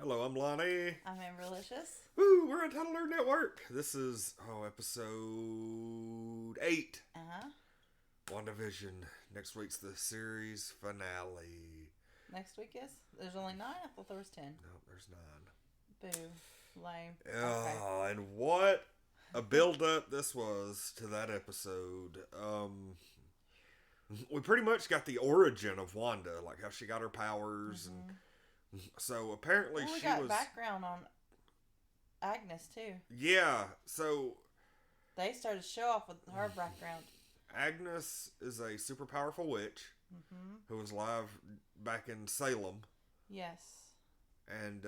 Hello, I'm Lonnie. I'm Amberlicious. Woo, we're Untitled Network. This is, episode 8. Uh-huh. WandaVision. Next week's the series finale. Next week is? There's only 9? I thought there was 10. No, there's 9. Boo. Lame. Okay. Oh, and what a build-up this was to that episode. We pretty much got the origin of Wanda, like how she got her powers, and so apparently Well, we she got was... background on Agnes, too. Yeah, so... They started to show off with her background. Agnes is a super powerful witch who was alive back in Salem, Yes. and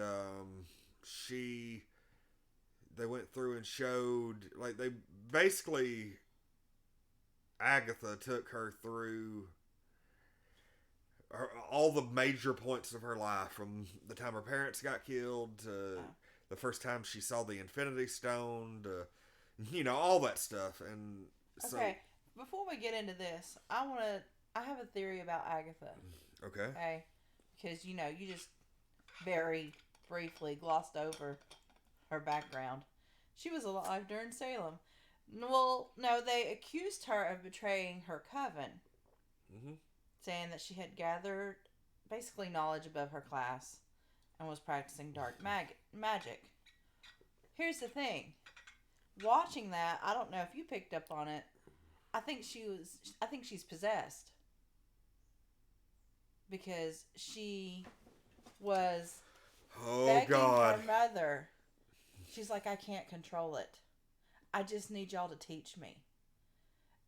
they went through and showed, like, they basically, Agatha took her through all the major points of her life, from the time her parents got killed to the first time she saw the Infinity Stone to, all that stuff. And so, Okay. Before we get into this, I have a theory about Agatha. okay. Okay? Because, you just very briefly glossed over her background. She was alive during Salem. Well, no, they accused her of betraying her coven, saying that she had gathered basically knowledge above her class and was practicing dark magic. Here's the thing. Watching that, I don't know if you picked up on it. I think she's possessed. Because she was begging her mother. She's like, I can't control it. I just need y'all to teach me.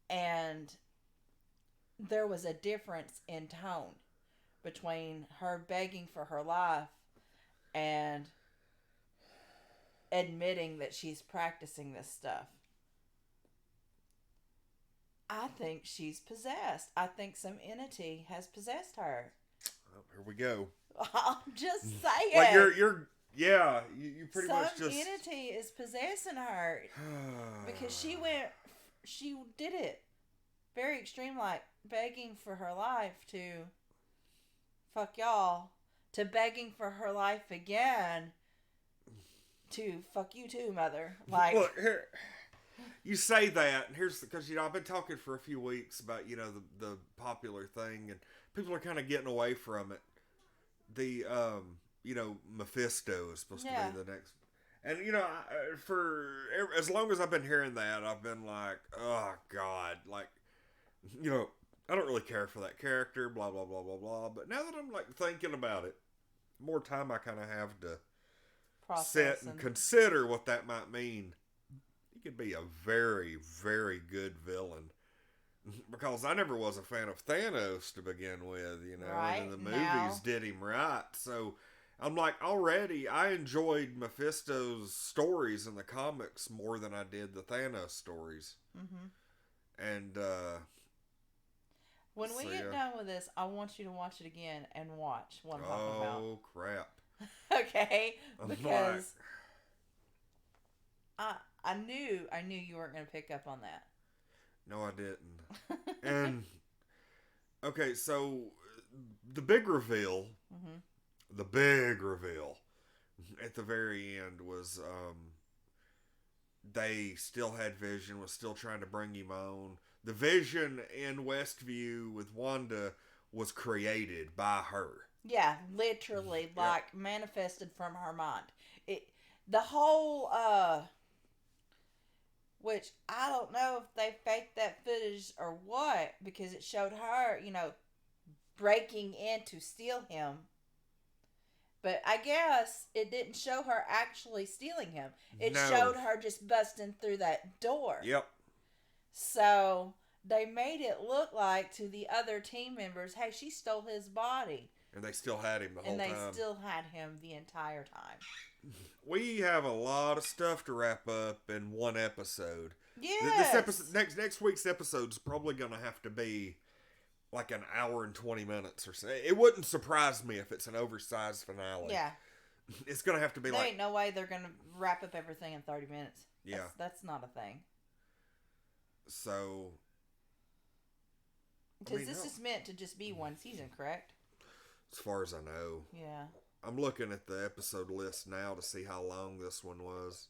And there was a difference in tone between her begging for her life and admitting that she's practicing this stuff. I think she's possessed. I think some entity has possessed her. Oh, here we go. I'm just saying. Like you pretty much just... Some entity is possessing her. Because she did it very extreme, like begging for her life to fuck y'all, to begging for her life again to fuck you too, mother. Like, look, here, you say that, and here's because I've been talking for a few weeks about the popular thing, and people are kind of getting away from it. The Mephisto is supposed to be the next, and for as long as I've been hearing that, I've been like, oh god, like, I don't really care for that character, blah blah blah blah blah. But now that I'm like thinking about it, the more time I kind of have to sit and consider what that might mean. He could be a very, very good villain. Because I never was a fan of Thanos to begin with, right, and the movies did him right. So I'm like, already, I enjoyed Mephisto's stories in the comics more than I did the Thanos stories. And when we get done with this, I want you to watch it again and watch what I'm talking about. Oh crap! Okay, because I knew you weren't going to pick up on that. No, I didn't. And okay, so the big reveal at the very end was they still had Vision, was still trying to bring him on. The Vision in Westview with Wanda was created by her. Yeah, literally, manifested from her mind. The whole which I don't know if they faked that footage or what, because it showed her, breaking in to steal him. But I guess it didn't show her actually stealing him. It showed her just busting through that door. Yep. So they made it look like to the other team members, hey, she stole his body. And they still had him the whole time. And they still had him the entire time. We have a lot of stuff to wrap up in one episode. Yes. This episode, next week's episode is probably going to have to be like an hour and 20 minutes or so. It wouldn't surprise me if it's an oversized finale. Yeah. It's going to have to be there ain't no way they're going to wrap up everything in 30 minutes. Yeah. That's not a thing. So... Because this is meant to just be one season, correct? As far as I know. Yeah. I'm looking at the episode list now to see how long this one was.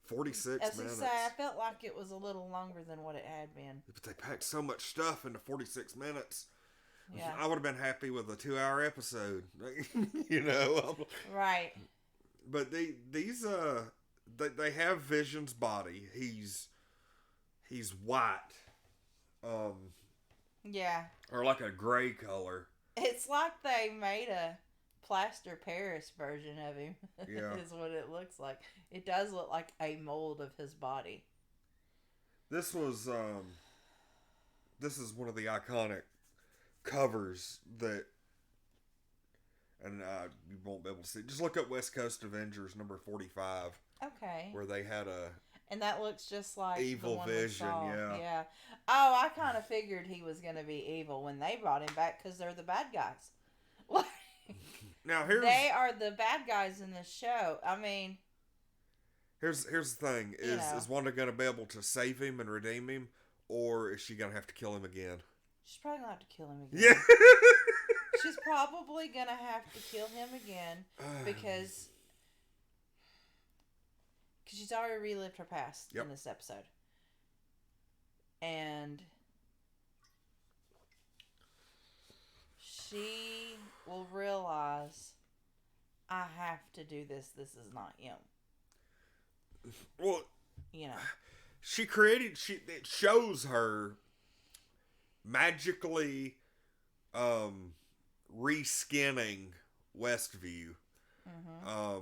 46 As minutes. I say, I felt like it was a little longer than what it had been. But they packed so much stuff into 46 minutes. Yeah. I would have been happy with a 2-hour episode. You know? Right. But they have Vision's body. He's white. Yeah. Or like a gray color. It's like they made a plaster Paris version of him. Yeah. Is what it looks like. It does look like a mold of his body. This is one of the iconic covers that, and you won't be able to see. Just look up West Coast Avengers number 45. Okay. Where they had and that looks just like evil the one Vision, we saw. yeah. Yeah. Oh, I kind of figured he was going to be evil when they brought him back because they're the bad guys. Now they are the bad guys in this show. I mean, here's the thing: is Wanda going to be able to save him and redeem him, or is she going to have to kill him again? She's probably going to have to kill him again. Yeah. She's probably going to have to kill him again because she's already relived her past in this episode. And she will realize, I have to do this. This is not him. Well, you know. It shows her magically reskinning Westview. Mm-hmm.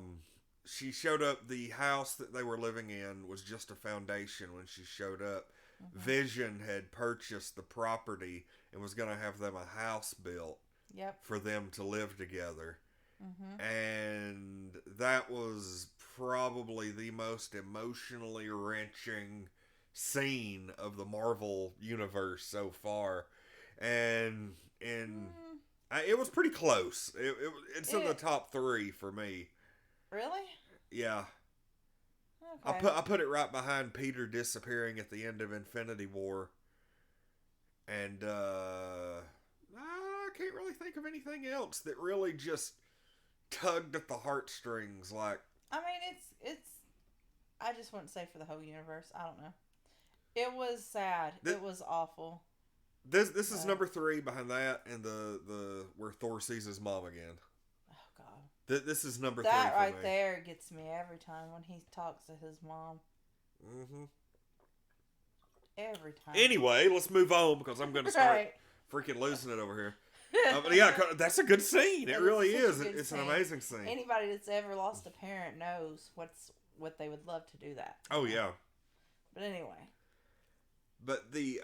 She showed up, the house that they were living in was just a foundation when she showed up. Mm-hmm. Vision had purchased the property and was going to have them a house built for them to live together. Mm-hmm. And that was probably the most emotionally wrenching scene of the Marvel universe so far. And it was pretty close. It's in the top 3 for me. Really? Yeah. Okay. I put it right behind Peter disappearing at the end of Infinity War. And I can't really think of anything else that really just tugged at the heartstrings. Like, I mean, it's I just wouldn't say for the whole universe. I don't know. It was sad. It was awful. This is number 3 behind that and the where Thor sees his mom again. Oh God. This is number 3 That for right me. there gets me every time when he talks to his mom. Mm-hmm. Every time. Anyway, let's move on because I'm going to start freaking losing it over here. But yeah, that's a good scene. It really is. It's an amazing scene. Anybody that's ever lost a parent knows what they would love to do that. Oh yeah. But anyway. But the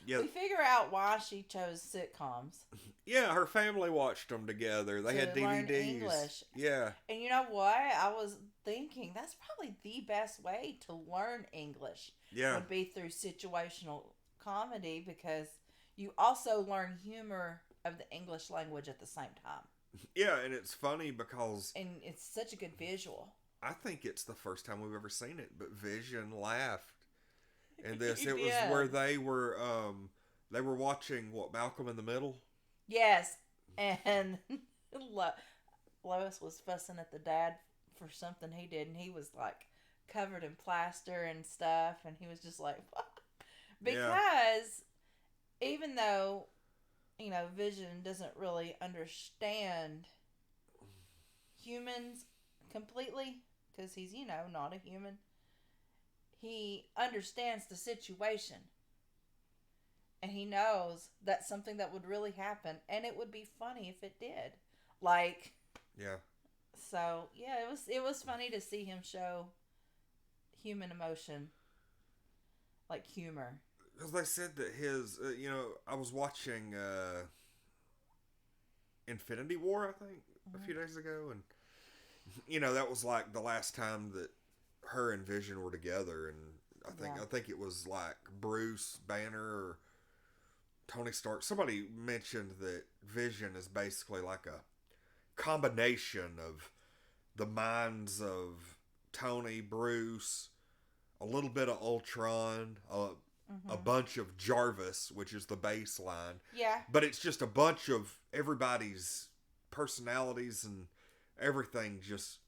yeah. We figure out why she chose sitcoms. Yeah, her family watched them together. They had DVDs. Learn English. Yeah. And you know what? I was thinking that's probably the best way to learn English. Yeah. Would be through situational comedy because you also learn humor of the English language at the same time. Yeah, and it's funny because... And it's such a good visual. I think it's the first time we've ever seen it, but Vision laughed. And this, He it was did. where they were watching, Malcolm in the Middle? Yes, and Lois was fussing at the dad for something he did, and he was like covered in plaster and stuff, and he was just like, what? Because even though, Vision doesn't really understand humans completely, because he's, not a human, he understands the situation. And he knows that's something that would really happen, and it would be funny if it did. So yeah, it was funny to see him show human emotion, like humor. Because they said that his, I was watching Infinity War, I think, a few days ago, and that was like the last time that her and Vision were together, and I think it was like Bruce Banner or Tony Stark. Somebody mentioned that Vision is basically like a combination of the minds of Tony, Bruce, a little bit of Ultron, a bunch of Jarvis, which is the baseline. Yeah. But it's just a bunch of everybody's personalities and everything just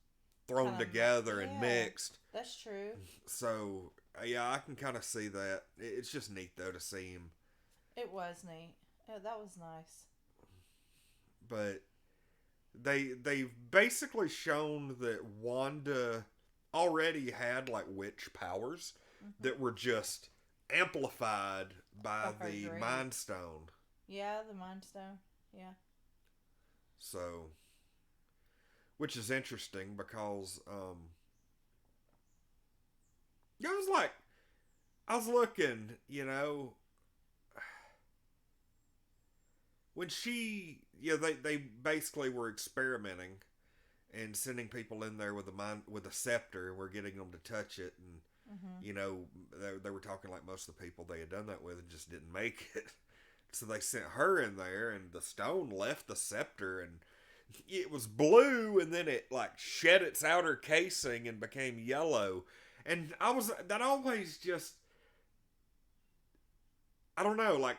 thrown Kind of, together and yeah, mixed. that's true. So yeah, I can kind of see that. It's just neat though to see him. It was neat. Yeah, that was nice. But they've basically shown that Wanda already had like witch powers that were just amplified by By her the dream. Mind Stone. Yeah, the Mind Stone. Yeah. So, which is interesting because I was like, I was looking, when they basically were experimenting and sending people in there with a scepter, and we're getting them to touch it, and they were talking like most of the people they had done that with and just didn't make it. So they sent her in there, and the stone left the scepter, and it was blue, and then it like shed its outer casing and became yellow. And that always just, I don't know, like,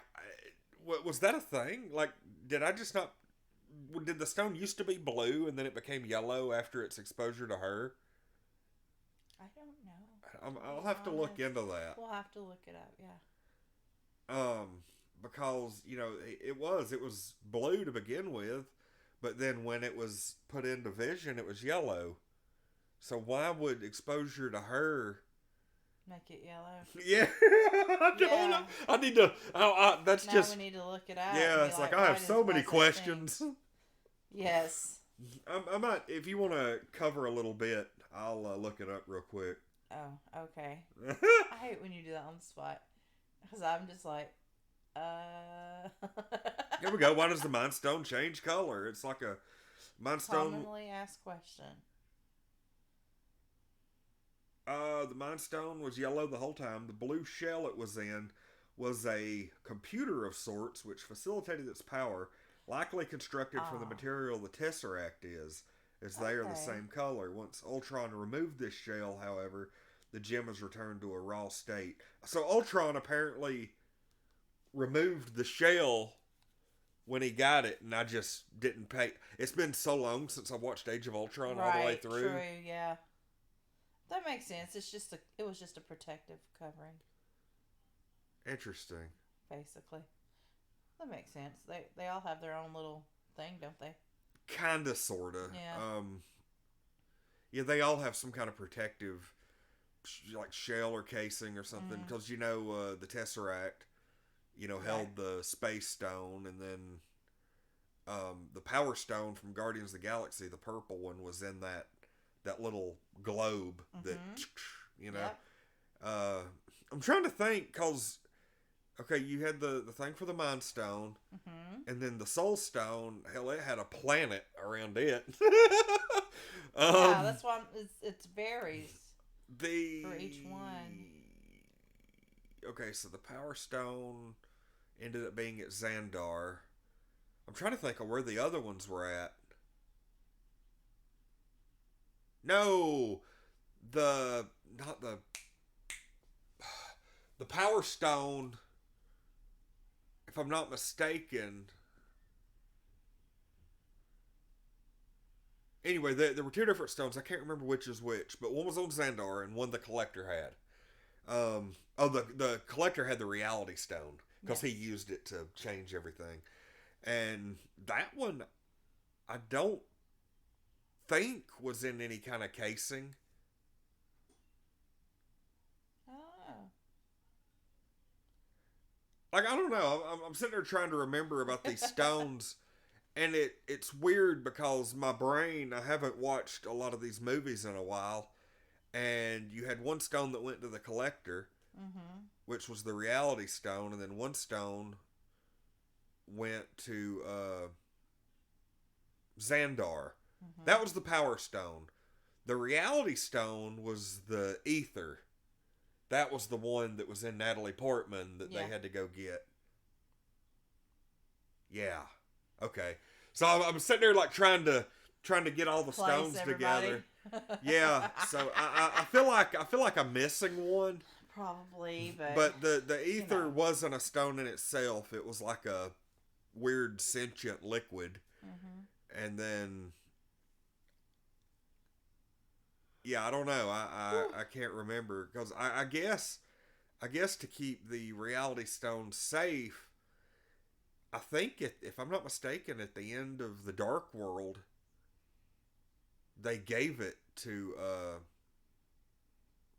was that a thing? Like, did I just not, did the stone used to be blue and then it became yellow after its exposure to her? I don't know. I'll have to look into that. We'll have to look it up, yeah. Because, it was blue to begin with, but then when it was put into Vision, it was yellow. So why would exposure to her make it yellow? Yeah, I don't know. I need to. That's now just. We need to look it up. Yeah, it's like I have so many questions. Yes. I might, if you want to cover a little bit, I'll look it up real quick. Oh, okay. I hate when you do that on the spot because I'm just like, Here we go. Why does the Mind Stone change color? It's like a Mind Stone. Commonly asked question. The Mind Stone was yellow the whole time. The blue shell it was in was a computer of sorts, which facilitated its power, likely constructed from the material the Tesseract is, as they are the same color. Once Ultron removed this shell, however, the gem was returned to a raw state. So Ultron apparently removed the shell when he got it, and I just didn't pay. It's been so long since I watched Age of Ultron all the way through. True, yeah. That makes sense. It was just a protective covering. Interesting. Basically. That makes sense. They all have their own little thing, don't they? Kinda, sorta. Yeah. Yeah, they all have some kind of protective, like shell or casing or something. Because the Tesseract, held the Space Stone, and then the Power Stone from Guardians of the Galaxy, the purple one, was in that little globe that, Yep. I'm trying to think, because, okay, you had the thing for the Mind Stone, and then the Soul Stone, hell, it had a planet around it. Yeah, that's why it varies for each one. Okay, so the Power Stone ended up being at Xandar. I'm trying to think of where the other ones were at. No, the Power Stone, if I'm not mistaken. Anyway, there were two different stones. I can't remember which is which, but one was on Xandar and one the Collector had. The Collector had the Reality Stone because he used it to change everything, and that one I don't think was in any kind of casing. Oh. Like, I don't know. I'm sitting there trying to remember about these stones, and it's weird because my brain, I haven't watched a lot of these movies in a while, and you had one stone that went to the Collector, which was the Reality Stone, and then one stone went to Xandar. That was the Power Stone. The Reality Stone was the Ether. That was the one that was in Natalie Portman that they had to go get. Yeah. Okay. So I'm sitting there like trying to get all the stones together. Yeah. So I feel like I'm missing one. Probably, but the Ether wasn't a stone in itself. It was like a weird sentient liquid. and then yeah, I don't know. I can't remember because I guess to keep the Reality Stone safe, I think if I'm not mistaken, at the end of the Dark World, they gave it to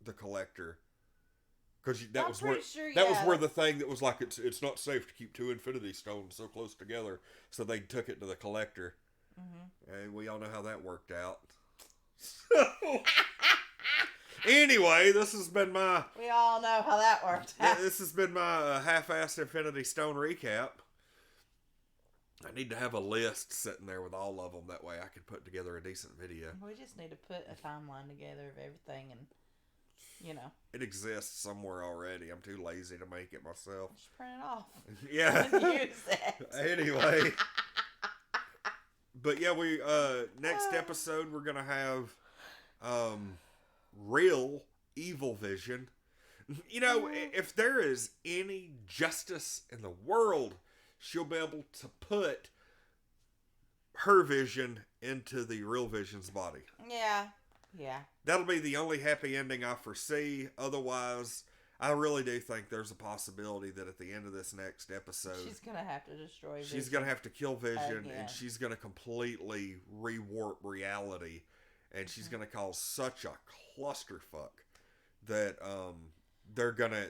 the Collector because that I'm was where pretty sure, that was yeah. where the thing that was like it's not safe to keep two Infinity Stones so close together, so they took it to the Collector, and we all know how that worked out. Anyway, this has been my. We all know how that worked out. This has been my half-assed Infinity Stone recap. I need to have a list sitting there with all of them. That way I can put together a decent video. We just need to put a timeline together of everything and, you know. It exists somewhere already. I'm too lazy to make it myself. Just print it off. Yeah. And use it. Anyway. But yeah, we next episode we're gonna have real evil Vision. You know, if there is any justice in the world, she'll be able to put her Vision into the real Vision's body. Yeah. Yeah. That'll be the only happy ending I foresee. Otherwise, I really do think there's a possibility that at the end of this next episode, she's going to have to destroy Vision. She's going to have to kill Vision, again. and she's going to completely rewarp reality, and she's going to cause such a clusterfuck that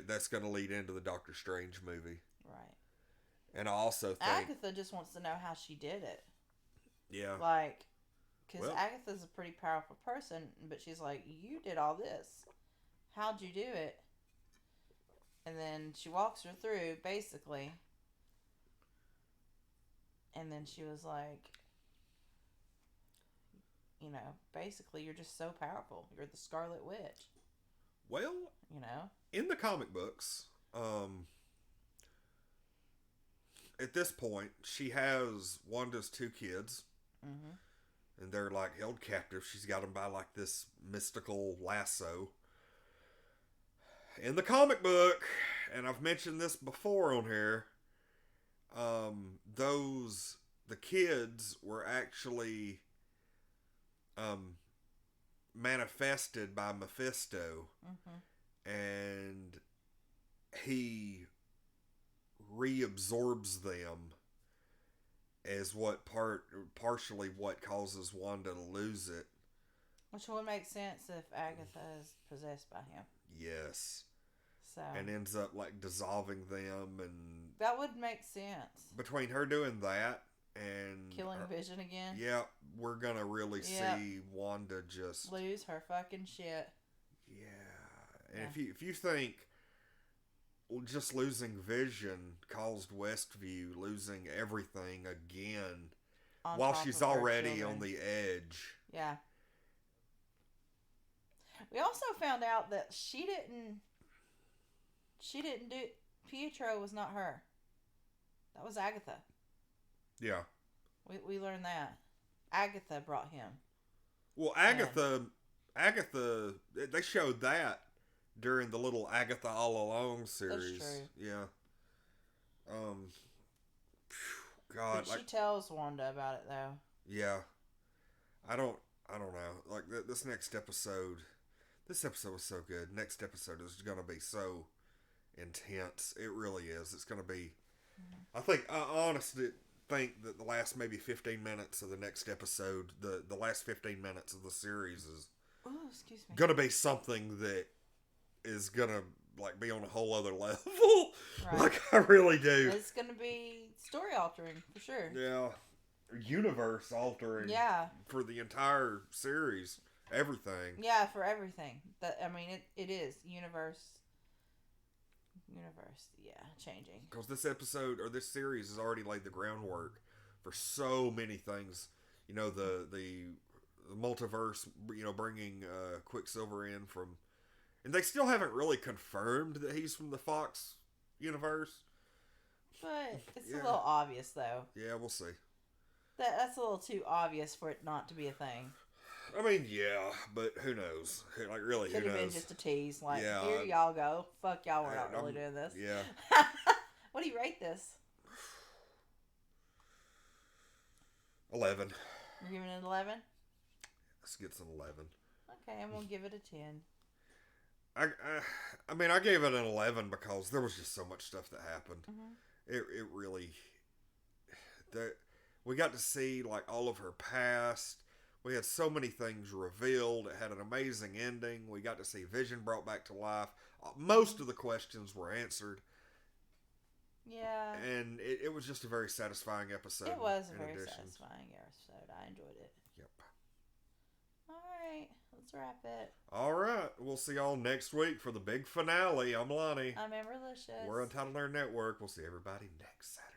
that's going to lead into the Doctor Strange movie. Right. And I also think Agatha just wants to know how she did it. Yeah. Like, because Agatha's a pretty powerful person, but she's like, you did all this. How'd you do it? And then she walks her through, basically. And then she was like, you know, basically, you're just so powerful. You're the Scarlet Witch. Well, you know, in the comic books, at this point, she has Wanda's two kids. Mm-hmm. And they're like held captive. She's got them by like this mystical lasso. In the comic book, and I've mentioned this before on here, the kids were actually manifested by Mephisto, and he reabsorbs them as partially what causes Wanda to lose it. Which would make sense if Agatha is possessed by him. Yes. So. And ends up like dissolving them, and that would make sense. Between her doing that and killing Vision again. Yeah, we're gonna really see Wanda just lose her fucking shit. Yeah. And if you think just losing Vision caused Westview losing everything again while she's already on the edge. Yeah. We also found out that she didn't do Pietro was not her. That was Agatha. Yeah. We learned that. Agatha brought him. Well, Agatha they showed that during the little Agatha All Along series. That's true. Yeah. God. But she tells Wanda about it though. Yeah. I don't know. Like this next episode. This episode was so good. Next episode is going to be so intense. It really is. It's going to be. I honestly think that the last maybe 15 minutes of the next episode, the last 15 minutes of the series is going to be something that is going to like be on a whole other level. Right. Like I really do. It's going to be story altering for sure. Yeah. Universe altering. Yeah. For the entire series. Everything. Yeah, for everything. It is universe, changing. Because this episode or this series has already laid the groundwork for so many things. You know, the multiverse. You know, bringing Quicksilver in from, and they still haven't really confirmed that he's from the Fox universe. But it's a little obvious, though. Yeah, we'll see. That's a little too obvious for it not to be a thing. I mean, yeah, but who knows? Like, really, who knows? Could have been just a tease. Like, here y'all go. Fuck y'all, we're not really doing this. Yeah. What do you rate this? 11. You're giving it an 11? This gets an 11. Okay, I'm going to give it a 10. I mean, I gave it an 11 because there was just so much stuff that happened. Mm-hmm. It really... we got to see, like, all of her past. We had so many things revealed. It had an amazing ending. We got to see Vision brought back to life. Most of the questions were answered. Yeah. And it was just a very satisfying episode. It was a very satisfying episode. I enjoyed it. Yep. Alright, let's wrap it. Alright, we'll see y'all next week for the big finale. I'm Lonnie. I'm Amarylicious. We're Untitled Nerd Network. We'll see everybody next time.